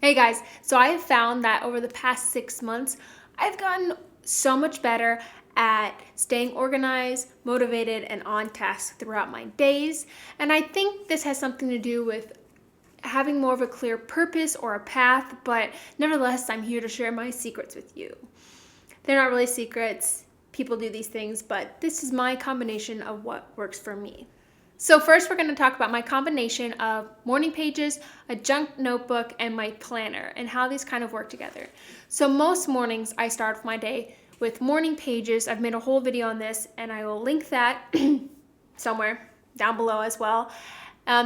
Hey guys, so I have found that over the past 6 months, I've gotten so much better at staying organized, motivated, and on task throughout my days. And I think this has something to do with having more of a clear purpose or a path, but nevertheless, I'm here to share my secrets with you. They're not really secrets, people do these things, but this is my combination of what works for me. So first we're going to talk about my combination of morning pages, a junk notebook, and my planner and how these kind of work together. So most mornings I start off my day with morning pages. I've made a whole video on this and I will link that somewhere down below as well.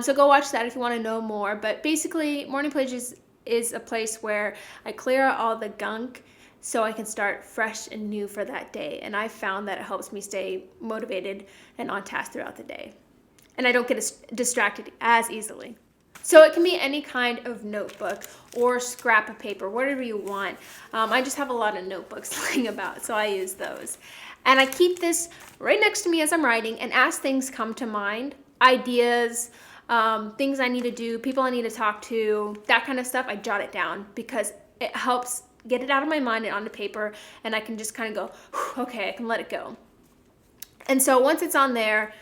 So go watch that if you want to know more. But basically morning pages is a place where I clear out all the gunk so I can start fresh and new for that day. And I found that it helps me stay motivated and on task throughout the day. And I don't get distracted as easily. So it can be any kind of notebook or scrap of paper, whatever you want. I just have a lot of notebooks lying about, so I use those. And I keep this right next to me as I'm writing, and as things come to mind, ideas, things I need to do, people I need to talk to, that kind of stuff, I jot it down because it helps get it out of my mind and onto paper, and I can just kind of go, okay, I can let it go. And so once it's on there,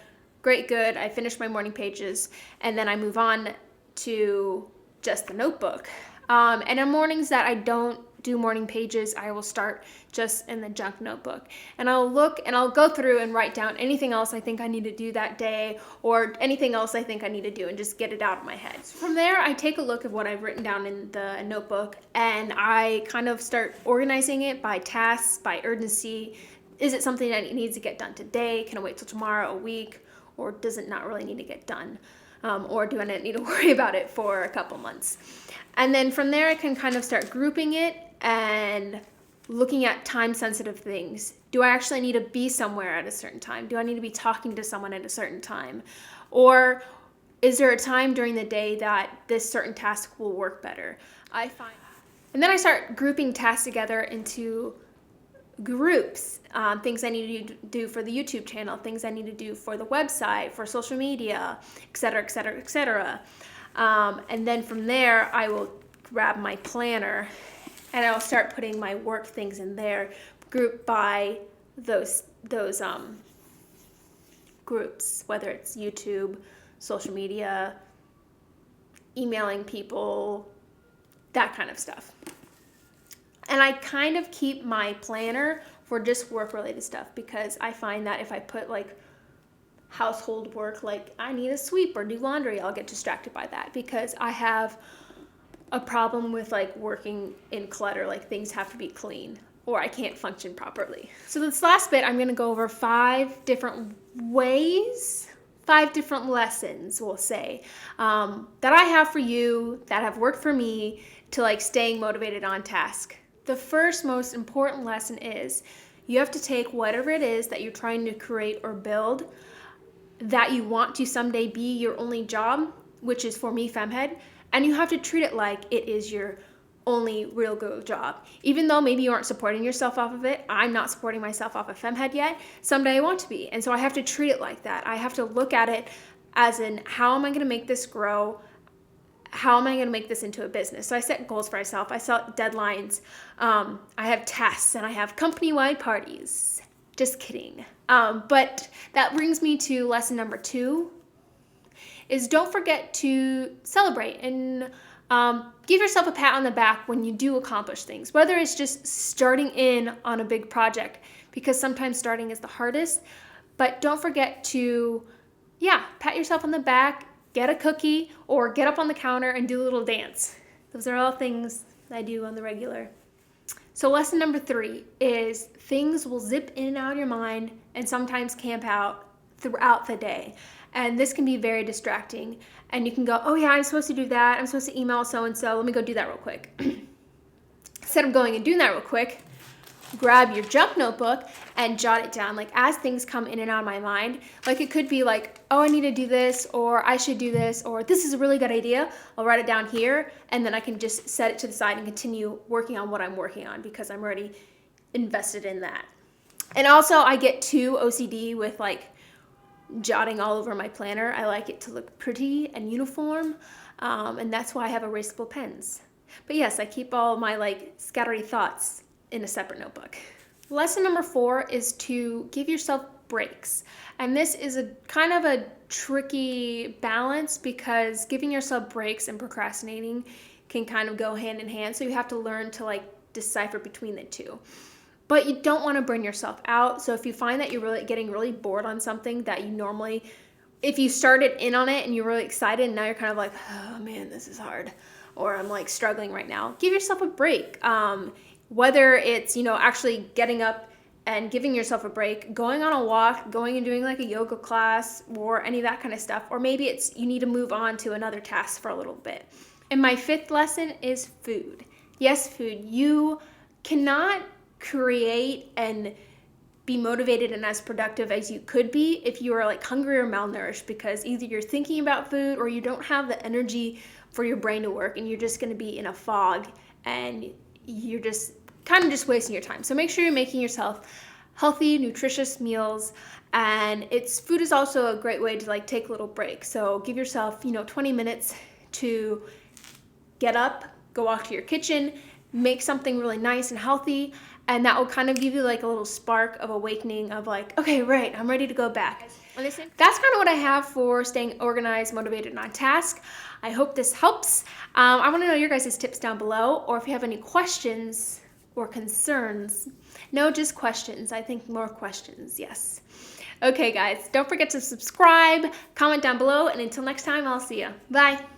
great, good, I finish my morning pages, and then I move on to just the notebook. And on mornings that I don't do morning pages, I will start just in the junk notebook. And I'll look and I'll go through and write down anything else I think I need to do that day or anything else I think I need to do and just get it out of my head. From there, I take a look at what I've written down in the notebook and I kind of start organizing it by tasks, by urgency. Is it something that needs to get done today? Can I wait till tomorrow, a week? Or does it not really need to get done? Or do I not need to worry about it for a couple months? And then from there, I can kind of start grouping it and looking at time-sensitive things. Do I actually need to be somewhere at a certain time? Do I need to be talking to someone at a certain time? Or is there a time during the day that this certain task will work better? And then I start grouping tasks together into groups, things I need to do for the YouTube channel, things I need to do for the website, for social media, etc., etc., etc. And then from there, I will grab my planner and I'll start putting my work things in there, grouped by those groups, whether it's YouTube, social media, emailing people, that kind of stuff. And I kind of keep my planner for just work-related stuff because I find that if I put like household work, like I need to sweep or do laundry, I'll get distracted by that because I have a problem with like working in clutter, like things have to be clean or I can't function properly. So this last bit, I'm gonna go over 5 different ways, 5 different lessons, we'll say, that I have for you, that have worked for me to like staying motivated on task. The first most important lesson is you have to take whatever it is that you're trying to create or build that you want to someday be your only job, which is for me, FemmeHead, and you have to treat it like it is your only real good job. Even though maybe you aren't supporting yourself off of it, I'm not supporting myself off of FemmeHead yet, someday I want to be. And so I have to treat it like that. I have to look at it as in how am I gonna make this grow? How am I going to make this into a business? So I set goals for myself. I set deadlines. I have tasks and I have company-wide parties. Just kidding. But that brings me to lesson number 2 is don't forget to celebrate and give yourself a pat on the back when you do accomplish things, whether it's just starting in on a big project, because sometimes starting is the hardest, but don't forget to, pat yourself on the back, get a cookie, or get up on the counter and do a little dance. Those are all things I do on the regular. So lesson number 3 is things will zip in and out of your mind and sometimes camp out throughout the day. And this can be very distracting. And you can go, oh yeah, I'm supposed to do that. I'm supposed to email so-and-so. Let me go do that real quick. Instead of going and doing that real quick, grab your junk notebook and jot it down. Like as things come in and out of my mind, like it could be like, oh, I need to do this, or I should do this, or this is a really good idea. I'll write it down here and then I can just set it to the side and continue working on what I'm working on because I'm already invested in that. And also I get too OCD with like jotting all over my planner. I like it to look pretty and uniform. And that's why I have erasable pens. But yes, I keep all my like scattery thoughts in a separate notebook. Lesson number 4 is to give yourself breaks. And this is a kind of a tricky balance because giving yourself breaks and procrastinating can kind of go hand in hand. So you have to learn to like decipher between the two. But you don't want to burn yourself out. So if you find that you're really getting really bored on something that you normally, if you started in on it and you're really excited and now you're kind of like, oh man, this is hard, or I'm like struggling right now, give yourself a break. Whether it's, actually getting up and giving yourself a break, going on a walk, going and doing like a yoga class or any of that kind of stuff, or maybe it's you need to move on to another task for a little bit. And my 5th lesson is food. Yes, food. You cannot create and be motivated and as productive as you could be if you are like hungry or malnourished, because either you're thinking about food or you don't have the energy for your brain to work and you're just going to be in a fog and you're just kind of just wasting your time. So make sure you're making yourself healthy, nutritious meals, and food is also a great way to like take a little break. So give yourself, 20 minutes to get up, go walk to your kitchen, make something really nice and healthy, and that will kind of give you like a little spark of awakening of like, okay, right, I'm ready to go back. That's kind of what I have for staying organized, motivated, and on task. I hope this helps. I want to know your guys' tips down below, or if you have any questions or concerns. No, just questions. I think more questions, yes. Okay, guys, don't forget to subscribe, comment down below, and until next time, I'll see you. Bye.